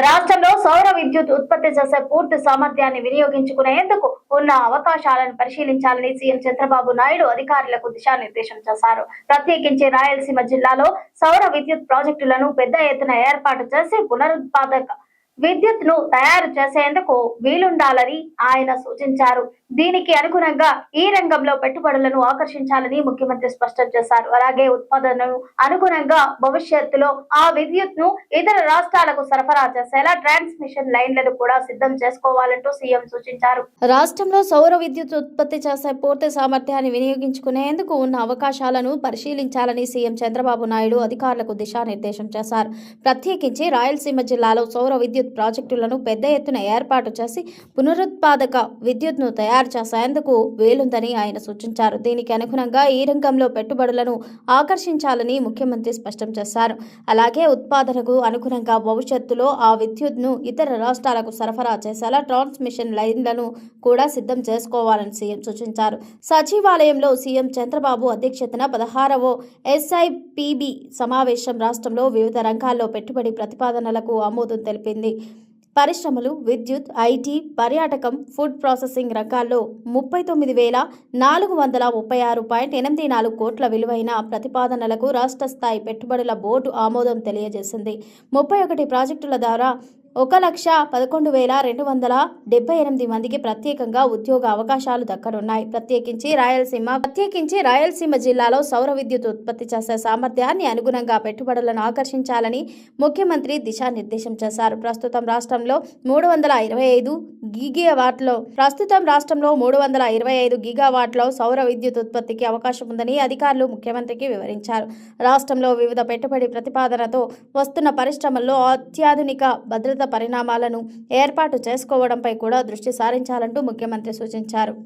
రాష్ట్రంలో సౌర విద్యుత్ ఉత్పత్తి చేసే పూర్తి సామర్థ్యాన్ని వినియోగించుకునేందుకు ఉన్న అవకాశాలను పరిశీలించాలని సీఎం చంద్రబాబు నాయుడు అధికారులకు దిశానిర్దేశం చేశారు. ప్రత్యేకించి రాయలసీమ జిల్లాలో సౌర విద్యుత్ ప్రాజెక్టులను పెద్ద ఎత్తున ఏర్పాటు చేసి పునరుత్పాదక విద్యుత్ ను తయారు చేసేందుకు వీలుండాలని ఆయన సూచించారు. దీనికి అనుగుణంగా ఈ రంగంలో పెట్టుబడులను ఆకర్షించాలని ముఖ్యమంత్రి స్పష్టం చేశారు. అలాగే ఉత్పాదనను అనుగుణంగా భవిష్యత్తులో ఆ విద్యుత్ ను ఇతర రాష్ట్రాలకు సరఫరా చేసేలా ట్రాన్స్మిషన్ లైన్లను కూడా సిద్ధం చేసుకోవాలంటూ సీఎం సూచించారు. రాష్ట్రంలో సౌర విద్యుత్ ఉత్పత్తి చేసే పూర్తి సామర్థ్యాన్ని వినియోగించుకునేందుకు ఉన్న అవకాశాలను పరిశీలించాలని సీఎం చంద్రబాబు నాయుడు అధికారులకు దిశానిర్దేశం చేశారు. ప్రత్యేకించి రాయలసీమ జిల్లాలో సౌర విద్యుత్ ప్రాజెక్టులను పెద్ద ఎత్తున ఏర్పాటు చేసి పునరుత్పాదక విద్యుత్ను తయారు చేసేందుకు వీలుందని ఆయన సూచించారు. దీనికి అనుగుణంగా ఈ రంగంలో పెట్టుబడులను ఆకర్షించాలని ముఖ్యమంత్రి స్పష్టం చేశారు. అలాగే ఉత్పాదనకు అనుగుణంగా భవిష్యత్తులో ఆ విద్యుత్ను ఇతర రాష్ట్రాలకు సరఫరా చేసేలా ట్రాన్స్మిషన్ లైన్లను కూడా సిద్ధం చేసుకోవాలని సీఎం సూచించారు. సచివాలయంలో సీఎం చంద్రబాబు అధ్యక్షతన 16వ SIPB సమావేశం రాష్ట్రంలో వివిధ రంగాల్లో పెట్టుబడి ప్రతిపాదనలకు ఆమోదం తెలిపింది. పరిశ్రమలు, విద్యుత్, IT, పర్యాటకం, ఫుడ్ ప్రాసెసింగ్ రంగాల్లో 39,436.84 కోట్ల విలువైన ప్రతిపాదనలకు రాష్ట్ర స్థాయి పెట్టుబడుల బోర్డు ఆమోదం తెలియజేసింది. 31 ప్రాజెక్టుల ద్వారా 1,11,278 మందికి ప్రత్యేకంగా ఉద్యోగ అవకాశాలు దక్కనున్నాయి. ప్రత్యేకించి రాయలసీమ జిల్లాలో సౌర విద్యుత్ ఉత్పత్తి చేసే సామర్థ్యాన్ని అనుగుణంగా పెట్టుబడులను ఆకర్షించాలని ముఖ్యమంత్రి దిశానిర్దేశం చేశారు. ప్రస్తుతం రాష్ట్రంలో 325 గిగావాట్లో సౌర విద్యుత్ ఉత్పత్తికి అవకాశం ఉందని అధికారులు ముఖ్యమంత్రికి వివరించారు. రాష్ట్రంలో వివిధ పెట్టుబడి ప్రతిపాదనతో వస్తున్న పరిశ్రమల్లో అత్యాధునిక భద్రత పరిణామాలను ఏర్పాటు చేసుకోవడంపై కూడా దృష్టి సారించాలంటూ ముఖ్యమంత్రి సూచించారు.